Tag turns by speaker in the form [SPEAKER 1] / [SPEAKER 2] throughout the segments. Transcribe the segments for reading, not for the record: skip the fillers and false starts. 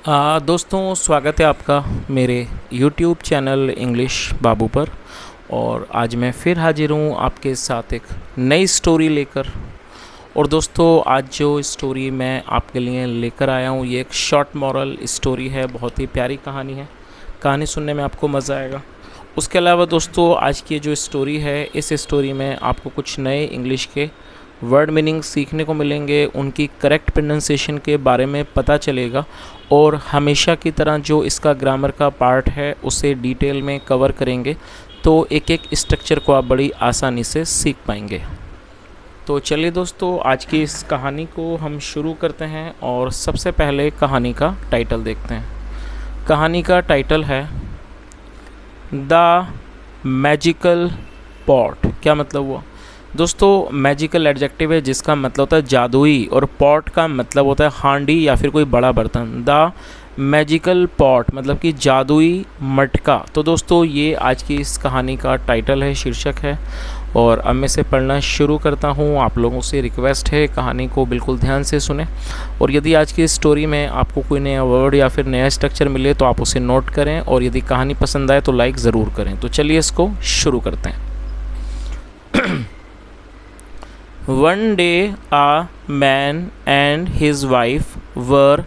[SPEAKER 1] दोस्तों, स्वागत है आपका मेरे YouTube चैनल इंग्लिश बाबू पर। और आज मैं फिर हाजिर हूँ आपके साथ एक नई स्टोरी लेकर। और दोस्तों, आज जो स्टोरी मैं आपके लिए लेकर आया हूँ ये एक शॉर्ट मॉरल स्टोरी है। बहुत ही प्यारी कहानी है। कहानी सुनने में आपको मज़ा आएगा। उसके अलावा दोस्तों, आज की जो स्टोरी है इस स्टोरी में आपको कुछ नए इंग्लिश के वर्ड मीनिंग सीखने को मिलेंगे, उनकी करेक्ट प्रोनाउंसिएशन के बारे में पता चलेगा और हमेशा की तरह जो इसका ग्रामर का पार्ट है उसे डिटेल में कवर करेंगे, तो एक एक स्ट्रक्चर को आप बड़ी आसानी से सीख पाएंगे। तो चलिए दोस्तों, आज की इस कहानी को हम शुरू करते हैं और सबसे पहले कहानी का टाइटल देखते हैं। कहानी का टाइटल है द मैजिकल पॉट। क्या मतलब हुआ दोस्तों? मैजिकल एडजेक्टिव है जिसका मतलब होता है जादुई, और पॉट का मतलब होता है हांडी या फिर कोई बड़ा बर्तन। द मैजिकल पॉट मतलब कि जादुई मटका। तो दोस्तों, ये आज की इस कहानी का टाइटल है, शीर्षक है। और अब मैं इसे पढ़ना शुरू करता हूँ। आप लोगों से रिक्वेस्ट है कहानी को बिल्कुल ध्यान से सुने, और यदि आज की स्टोरी में आपको कोई नया वर्ड या फिर नया स्ट्रक्चर मिले तो आप उसे नोट करें, और यदि कहानी पसंद आए तो लाइक ज़रूर करें। तो चलिए इसको शुरू करते हैं। One day a man and his wife were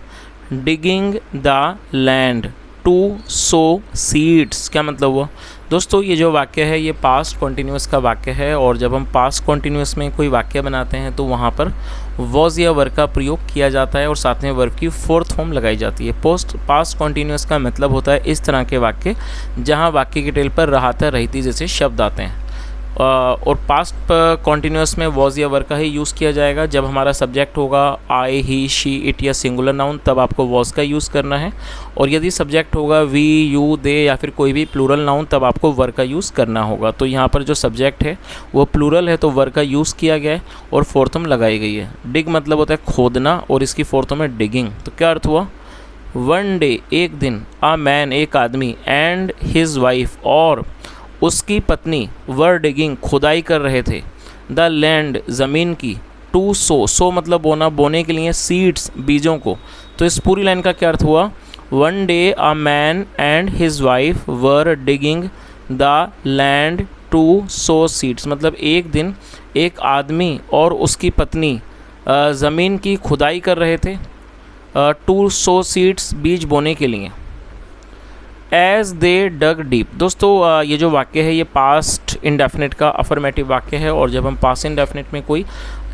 [SPEAKER 1] digging the land to sow seeds। क्या मतलब हुआ दोस्तों? ये जो वाक्य है ये पास्ट कॉन्टिन्यूस का वाक्य है, और जब हम पास्ट कॉन्टिन्यूस में कोई वाक्य बनाते हैं तो वहाँ पर वॉज या वर्ब का प्रयोग किया जाता है और साथ में वर्ब की फोर्थ फॉर्म लगाई जाती है। पास्ट कॉन्टिन्यूस का मतलब होता है इस तरह के वाक्य जहाँ वाक्य के टेल पर रहाता रहती जैसे शब्द आते हैं। और पास्ट कॉन्टिन्यूस में वॉज या वर्ब का ही यूज़ किया जाएगा। जब हमारा सब्जेक्ट होगा आई, ही, शी, इट या सिंगुलर नाउन, तब आपको वॉज का यूज़ करना है। और यदि सब्जेक्ट होगा वी, यू, दे या फिर कोई भी प्लूरल नाउन, तब आपको वर्ब का यूज़ करना होगा। तो यहाँ पर जो सब्जेक्ट है वो प्लूरल है तो वर्ब का यूज़ किया गया है और फोर्थम लगाई गई है। डिग मतलब होता है खोदना, और इसकी फोर्थम है डिगिंग। तो क्या अर्थ हुआ? वन डे एक दिन, अ मैन एक आदमी, एंड हिज वाइफ और उसकी पत्नी, वर डिगिंग खुदाई कर रहे थे, द लैंड ज़मीन की, टू सो मतलब बोना, बोने के लिए, सीड्स बीजों को। तो इस पूरी लाइन का क्या अर्थ हुआ? One day a man and his wife were digging the land to sow seeds मतलब एक दिन एक आदमी और उसकी पत्नी ज़मीन की खुदाई कर रहे थे, टू सो सीड्स बीज बोने के लिए। As they dug deep. दोस्तों, ये जो वाक्य है ये पास्ट इंडेफिनिट का अफर्मेटिव वाक्य है, और जब हम पास्ट इंडेफिनिट में कोई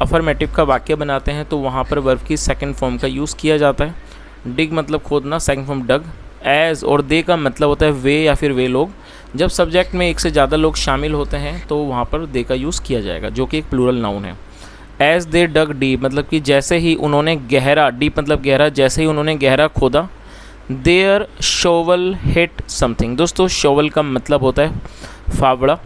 [SPEAKER 1] अफर्मेटिव का वाक्य बनाते हैं तो वहाँ पर वर्ब की सेकंड फॉर्म का यूज़ किया जाता है। डिग मतलब खोदना, सेकंड फॉर्म डग। एज और दे का मतलब होता है वे या फिर वे लोग। जब सब्जेक्ट में एक से ज़्यादा लोग शामिल होते हैं तो वहाँ पर दे का यूज़ किया जाएगा, जो कि एक प्लूरल नाउन है। एज दे डग डीप मतलब कि जैसे ही उन्होंने गहरा, डीप मतलब गहरा, जैसे ही उन्होंने गहरा खोदा। Their shovel hit something. दोस्तों, शोवल का मतलब होता है फावड़ा।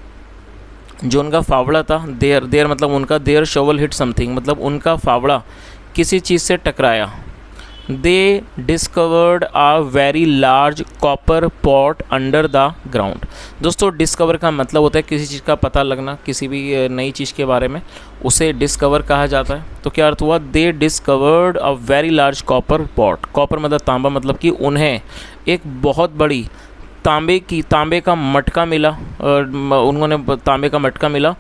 [SPEAKER 1] जो उनका फावड़ा था, देयर मतलब उनका, देयर शोवल हिट समथिंग मतलब उनका फावड़ा किसी चीज़ से टकराया। They discovered a very large copper pot under the ground. दोस्तों, डिस्कवर का मतलब होता है किसी चीज़ का पता लगना, किसी भी नई चीज़ के बारे में, उसे डिस्कवर कहा जाता है। तो क्या अर्थ हुआ? दे discovered a very large copper pot. Copper मतलब तांबा, मतलब कि उन्हें एक बहुत बड़ी तांबे का मटका मिला, उन्होंने तांबे का मटका मिला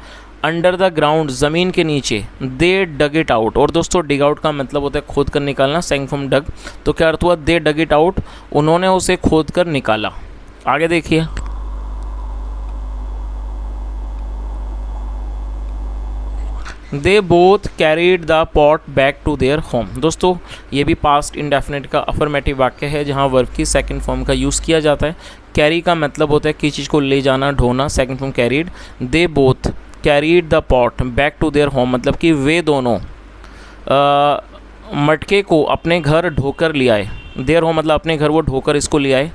[SPEAKER 1] अंडर द ग्राउंड ज़मीन के नीचे। दे डग इट आउट। और दोस्तों, डिग आउट का मतलब होता है खोद कर निकालना, सेकंड फॉर्म डग। तो क्या अर्थ हुआ? दे डग इट आउट, उन्होंने उसे खोद कर निकाला। आगे देखिए। They both carried the pot back to their home. दोस्तों, ये भी पास्ट इंडेफिनिट का अफर्मेटिव वाक्य है जहाँ वर्ब की सेकंड फॉर्म का यूज़ किया जाता है। कैरी का मतलब होता है किसी चीज़ को ले जाना, ढोना, second form carried. They both carried the pot back to their home मतलब कि वे दोनों मटके को अपने घर ढोकर ले आए। देयर होम मतलब अपने घर वो ढोकर इसको ले आए।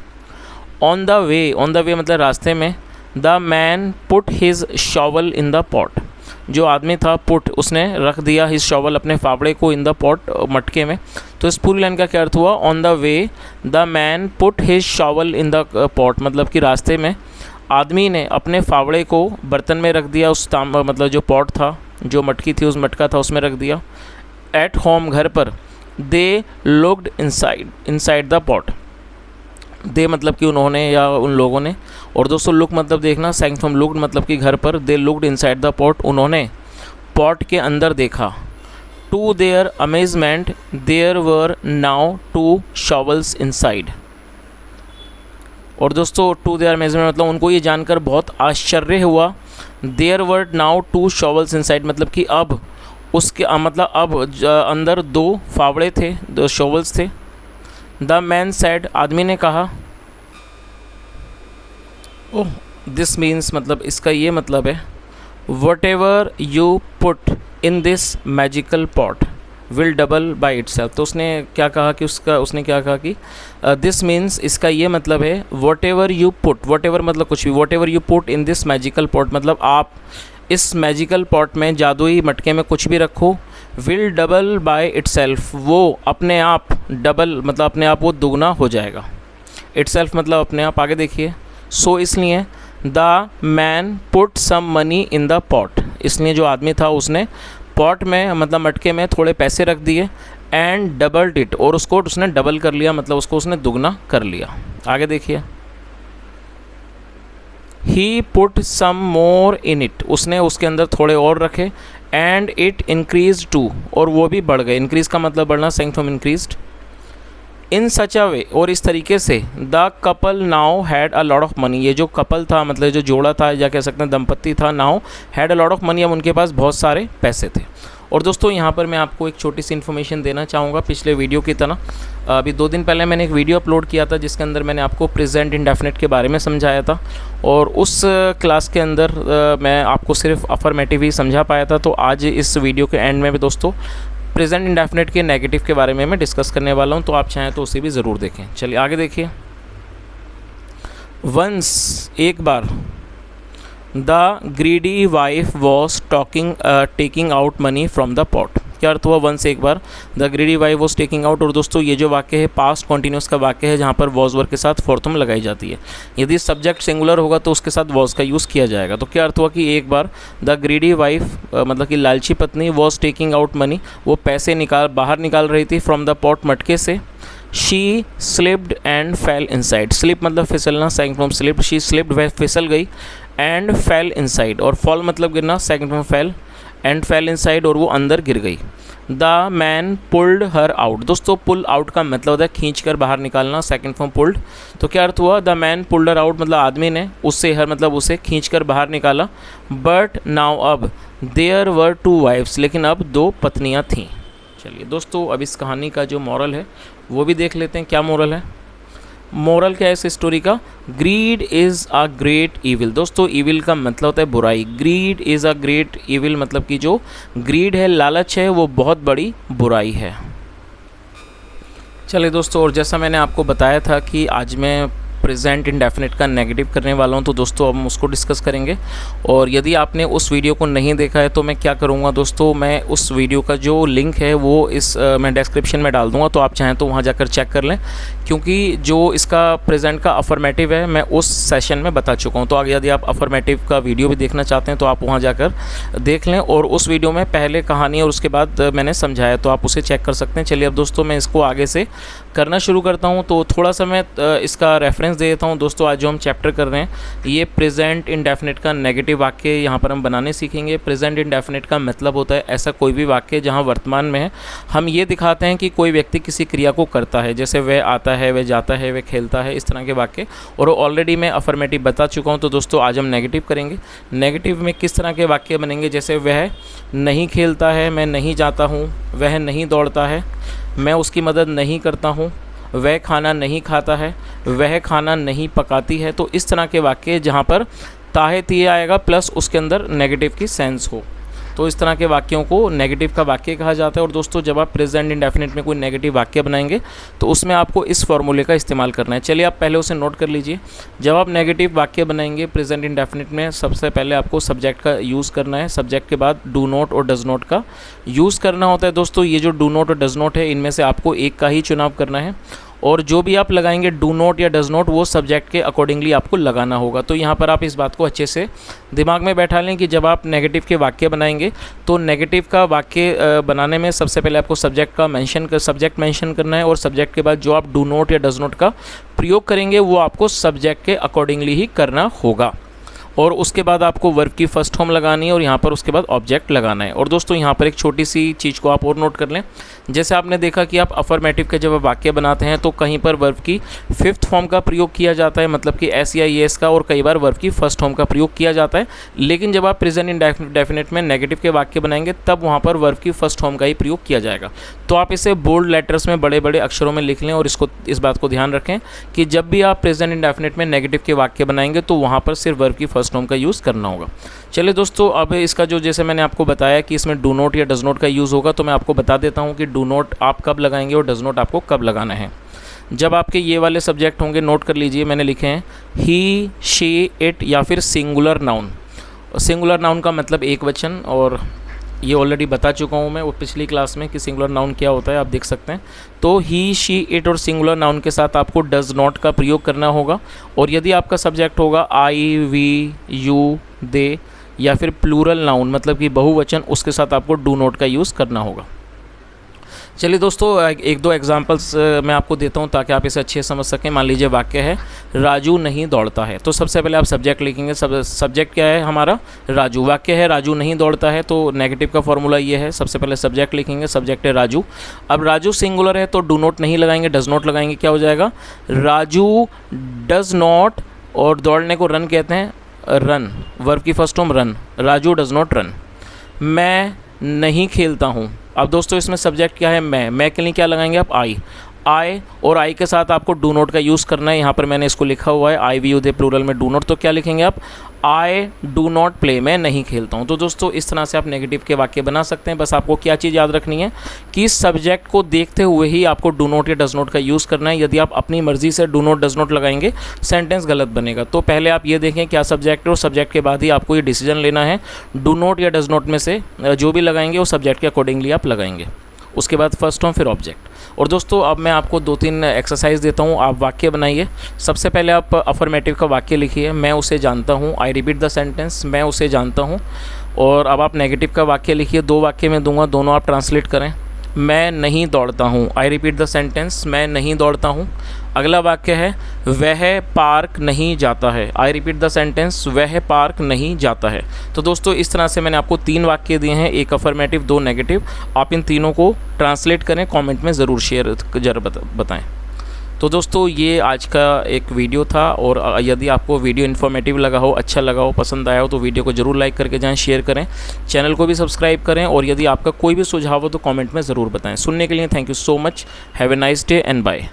[SPEAKER 1] ऑन द वे मतलब रास्ते में। The man put his shovel in the pot. जो आदमी था, पुट उसने रख दिया, हिज शॉवल अपने फावड़े को, इन द पॉट मटके में। तो इस पूरी लाइन का क्या अर्थ हुआ? On the way the man put his shovel in the pot मतलब कि रास्ते में आदमी ने अपने फावड़े को बर्तन में रख दिया, उस मतलब जो पॉट था, जो मटकी थी, उस मटका था उसमें रख दिया। एट होम घर पर। They looked inside the pot. They मतलब कि उन्होंने या उन लोगों ने, और दोस्तों लुक मतलब देखना, सेकंड फॉर्म लुक्ड मतलब कि घर पर। They looked inside the pot, उन्होंने पॉट के अंदर देखा। To their amazement there were now 2 shovels inside. और दोस्तों टू देयर अमेजमेंट मतलब उनको ये जानकर बहुत आश्चर्य हुआ। There were now 2 shovels inside मतलब कि अब उसके मतलब अब अंदर 2 फावड़े थे, 2 शॉवल्स थे। द मैन सेड, आदमी ने कहा। ओह, दिस मीन्स मतलब इसका ये मतलब है what ever you put in this magical pot will double by itself. तो उसने क्या कहा कि दिस मीन्स इसका ये मतलब है what ever you put, what ever मतलब कुछ भी, what ever you put in this magical pot मतलब आप इस मैजिकल पॉट में, जादुई मटके में कुछ भी रखो, विल डबल बाय इटसेल्फ, वो अपने आप डबल मतलब अपने आप वो दुगना हो जाएगा। इटसेल्फ मतलब अपने आप। आगे देखिए, सो इसलिए the man put some money in the pot, इसलिए जो आदमी था उसने पॉट में मतलब मटके में थोड़े पैसे रख दिए। एंड डबल्ड इट, और उसको उसने डबल कर लिया मतलब उसको उसने दुगना कर लिया। आगे देखिए, ही put some more in it, उसने उसके अंदर थोड़े और रखे। एंड इट इंक्रीज टू, और वो भी बढ़ गए। इंक्रीज का मतलब बढ़ना, सेकंड फॉर्म इंक्रीज्ड। इन सच अ वे, और इस तरीके से the couple now had a lot of money, ये जो कपल था मतलब जो जोड़ा था या कह सकते हैं दंपत्ति था, now had a lot of money, अब उनके पास बहुत सारे पैसे थे। और दोस्तों यहाँ पर मैं आपको एक छोटी सी इन्फॉर्मेशन देना चाहूँगा पिछले वीडियो की तरह। अभी 2 दिन पहले मैंने एक वीडियो अपलोड किया था जिसके अंदर मैंने आपको प्रेजेंट इंडेफिनिट के बारे में समझाया था, और उस क्लास के अंदर मैं आपको सिर्फ अफर्मेटिव ही समझा पाया था। तो आज इस वीडियो के एंड में भी दोस्तों प्रेजेंट इंडेफिनिट के नेगेटिव के बारे में मैं डिस्कस करने वाला हूं, तो आप चाहें तो उसे भी ज़रूर देखें। चलिए आगे देखिए। वंस, एक बार, the greedy wife was taking out money from the pot. क्या अर्थ हुआ? वंस, एक बार, the greedy wife was taking out. और दोस्तों ये जो वाक्य है पास्ट कॉन्टिन्यूस का वाक्य है जहाँ पर वॉज वर्ब के साथ फोर्थ फॉर्म लगाई जाती है। यदि सब्जेक्ट सिंगुलर होगा तो उसके साथ वॉज का यूज़ किया जाएगा। तो क्या अर्थ हुआ कि एक बार द ग्रीडी वाइफ मतलब कि लालची पत्नी वॉज टेकिंग आउट मनी, वो पैसे बाहर निकाल रही थी फ्रॉम द पॉट, मटके से। She slipped and fell inside, slip मतलब फिसलना, second form slipped, she slipped वह फिसल गई। एंड फेल इनसाइड, और फॉल मतलब गिरना, second form fell. And fell inside, और वो अंदर गिर गई। The man pulled her out, दोस्तों पुल आउट का मतलब होता है खींच कर बाहर निकालना, सेकंड फॉर्म पुल्ड। तो क्या अर्थ हुआ? The man pulled her out मतलब आदमी ने उससे हर मतलब उसे खींच कर बाहर निकाला। बट नाउ, अब, देयर वर 2 वाइफ्स, लेकिन अब 2 पत्नियां थीं। चलिए दोस्तों अब इस कहानी का जो मॉरल है वो भी देख लेते हैं। क्या मॉरल है? मोरल क्या है इस स्टोरी का? Greed is a great evil. दोस्तों ईविल का मतलब होता है बुराई। Greed is a great evil मतलब कि जो ग्रीड है, लालच है, वो बहुत बड़ी बुराई है। चलिए दोस्तों, और जैसा मैंने आपको बताया था कि आज मैं प्रेजेंट इंडेफिनिट का नेगेटिव करने वाला हूं, तो दोस्तों अब हम उसको डिस्कस करेंगे। और यदि आपने उस वीडियो को नहीं देखा है तो मैं क्या करूंगा दोस्तों, मैं उस वीडियो का जो लिंक है वो मैं डिस्क्रिप्शन में डाल दूंगा, तो आप चाहें तो वहां जाकर चेक कर लें, क्योंकि जो इसका प्रेजेंट का अफर्मेटिव है मैं उस सेशन में बता चुका हूँ। तो आगे यदि आप अफर्मेटिव का वीडियो भी देखना चाहते हैं तो आप वहाँ जाकर देख लें, और उस वीडियो में पहले कहानी और उसके बाद मैंने समझाया, तो आप उसे चेक कर सकते हैं। चलिए अब दोस्तों मैं इसको आगे से करना शुरू करता हूँ। तो थोड़ा सा मैं इसका रेफरेंस दे देता हूँ। दोस्तों आज जो हम चैप्टर कर रहे हैं ये प्रेजेंट इंडेफिनिट का नेगेटिव वाक्य यहाँ पर हम बनाने सीखेंगे। प्रेजेंट इंडेफिनिट का मतलब होता है ऐसा कोई भी वाक्य जहाँ वर्तमान में है, हम ये दिखाते हैं कि कोई व्यक्ति किसी क्रिया को करता है, जैसे वह आता है, वह जाता है, वह खेलता है, इस तरह के वाक्य। और ऑलरेडी मैं अफर्मेटिव बता चुका हूँ। तो दोस्तों आज हम नेगेटिव करेंगे। नेगेटिव में किस तरह के वाक्य बनेंगे? जैसे वह नहीं खेलता है, मैं नहीं जाता हूँ, वह नहीं दौड़ता है, मैं उसकी मदद नहीं करता हूँ, वह खाना नहीं खाता है, वह खाना नहीं पकाती है। तो इस तरह के वाक्य जहाँ पर ताहे तिये आएगा प्लस उसके अंदर नेगेटिव की सेंस हो, तो इस तरह के वाक्यों को नेगेटिव का वाक्य कहा जाता है। और दोस्तों जब आप प्रेजेंट इंडेफिनिट में कोई नेगेटिव वाक्य बनाएंगे तो उसमें आपको इस फॉर्मूले का इस्तेमाल करना है। चलिए आप पहले उसे नोट कर लीजिए। जब आप नेगेटिव वाक्य बनाएंगे प्रेजेंट इंडेफिनिट में, सबसे पहले आपको सब्जेक्ट का यूज़ करना है, सब्जेक्ट के बाद डू नॉट और डज नॉट का यूज़ करना होता है। दोस्तों ये जो डू नॉट और डज नॉट है इनमें से आपको एक का ही चुनाव करना है, और जो भी आप लगाएंगे डू नॉट या डज़ नॉट वो सब्जेक्ट के अकॉर्डिंगली आपको लगाना होगा। तो यहाँ पर आप इस बात को अच्छे से दिमाग में बैठा लें कि जब आप नेगेटिव के वाक्य बनाएंगे तो नेगेटिव का वाक्य बनाने में सबसे पहले आपको सब्जेक्ट मेंशन करना है, और सब्जेक्ट के बाद जो आप डू नॉट या डज़ नॉट का प्रयोग करेंगे वो आपको सब्जेक्ट के अकॉर्डिंगली ही करना होगा। और उसके बाद आपको वर्ब की फर्स्ट फॉर्म लगानी है और यहाँ पर उसके बाद ऑब्जेक्ट लगाना है। और दोस्तों यहाँ पर एक छोटी सी चीज़ को आप और नोट कर लें, जैसे आपने देखा कि आप अफर्मेटिव के जब वाक्य बनाते हैं तो कहीं पर वर्ब की फिफ्थ फॉर्म का प्रयोग किया जाता है, मतलब कि एस या एस का, और कई बार वर्ब की फर्स्ट फॉर्म का प्रयोग किया जाता है। लेकिन जब आप प्रेजेंट इंडेफिनिट में नेगेटिव के वाक्य बनाएंगे तब वहाँ पर वर्ब की फर्स्ट फॉर्म का ही प्रयोग किया जाएगा। तो आप इसे बोल्ड लेटर्स में बड़े बड़े अक्षरों में लिख लें और इस बात को ध्यान रखें कि जब भी आप प्रेजेंट इंडेफिनिट में नेगेटिव के वाक्य बनाएंगे तो वहाँ पर सिर्फ वर्ब की फर्स्ट फॉर्म का यूज़ करना होगा। चलिए दोस्तों, अब इसका जो जैसे मैंने आपको बताया कि इसमें डू नॉट या डज़ नॉट का यूज़ होगा, तो मैं आपको बता देता हूँ कि डू नॉट आप कब लगाएंगे और डज़ नॉट आपको कब लगाना है। जब आपके ये वाले सब्जेक्ट होंगे, नोट कर लीजिए, मैंने लिखे हैं ही, शी, इट या फिर सिंगुलर नाउन। सिंगुलर नाउन का मतलब एक वचन, और ये ऑलरेडी बता चुका हूँ मैं वो पिछली क्लास में कि सिंगुलर नाउन क्या होता है, आप देख सकते हैं। तो ही, शी, इट और सिंगुलर नाउन के साथ आपको डज़ नॉट का प्रयोग करना होगा। और यदि आपका सब्जेक्ट होगा आई, वी, यू, दे या फिर प्लूरल नाउन मतलब कि बहुवचन, उसके साथ आपको डू नॉट का यूज़ करना होगा। चलिए दोस्तों, एक दो एग्जांपल्स मैं आपको देता हूं ताकि आप इसे अच्छे से समझ सकें। मान लीजिए वाक्य है राजू नहीं दौड़ता है, तो सबसे पहले आप सब्जेक्ट लिखेंगे। सब्जेक्ट क्या है हमारा? राजू। वाक्य है राजू नहीं दौड़ता है, तो नेगेटिव का फॉर्मूला ये है, सबसे पहले सब्जेक्ट लिखेंगे, सब्जेक्ट है राजू। अब राजू सिंगुलर है तो डू नॉट नहीं लगाएंगे, डज़ नॉट लगाएंगे। क्या हो जाएगा? राजू डज़ नॉट, और दौड़ने को रन कहते हैं, रन, वर्ब की first form run, Raju does not run. मैं नहीं खेलता हूँ। अब दोस्तों इसमें सब्जेक्ट क्या है? मैं के लिए क्या लगाएंगे आप? आई, और आई के साथ आपको डू नॉट का यूज़ करना है। यहाँ पर मैंने इसको लिखा हुआ है आई, वी, यू, दे प्लूरल में डू नॉट, तो क्या लिखेंगे आप? आई डू नॉट प्ले, मैं नहीं खेलता हूँ। तो दोस्तों इस तरह से आप नेगेटिव के वाक्य बना सकते हैं। बस आपको क्या चीज़ याद रखनी है कि सब्जेक्ट को देखते हुए ही आपको डू नॉट या डज़ नॉट का यूज़ करना है। यदि आप अपनी मर्जी से डू नॉट डज़ नॉट लगाएंगे सेंटेंस गलत बनेगा। तो पहले आप ये देखें क्या सब्जेक्ट है, और सब्जेक्ट के बाद ही आपको ये डिसीजन लेना है। डू नॉट या डज़ नॉट में से जो भी लगाएंगे वो सब्जेक्ट के अकॉर्डिंगली आप लगाएंगे, उसके बाद फर्स्ट फॉर्म फिर ऑब्जेक्ट। और दोस्तों अब मैं आपको 2-3 एक्सरसाइज देता हूँ, आप वाक्य बनाइए। सबसे पहले आप अफर्मेटिव का वाक्य लिखिए, मैं उसे जानता हूँ, आई रिपीट द सेंटेंस, मैं उसे जानता हूँ। और अब आप नेगेटिव का वाक्य लिखिए, 2 वाक्य में दूंगा, दोनों आप ट्रांसलेट करें। मैं नहीं दौड़ता हूँ, आई रिपीट द सेंटेंस, मैं नहीं दौड़ता हूँ। अगला वाक्य है वह पार्क नहीं जाता है, आई रिपीट द सेंटेंस, वह पार्क नहीं जाता है। तो दोस्तों इस तरह से मैंने आपको 3 वाक्य दिए हैं, एक अफर्मेटिव 2 नेगेटिव। आप इन तीनों को ट्रांसलेट करें, कमेंट में ज़रूर शेयर बताएं। तो दोस्तों ये आज का एक वीडियो था, और यदि आपको वीडियो इन्फॉर्मेटिव लगा हो, अच्छा लगा हो, पसंद आया हो, तो वीडियो को ज़रूर लाइक करके जाएं, शेयर करें, चैनल को भी सब्सक्राइब करें। और यदि आपका कोई भी सुझाव हो तो कमेंट में ज़रूर बताएं। सुनने के लिए thank you so much, have a nice day and bye.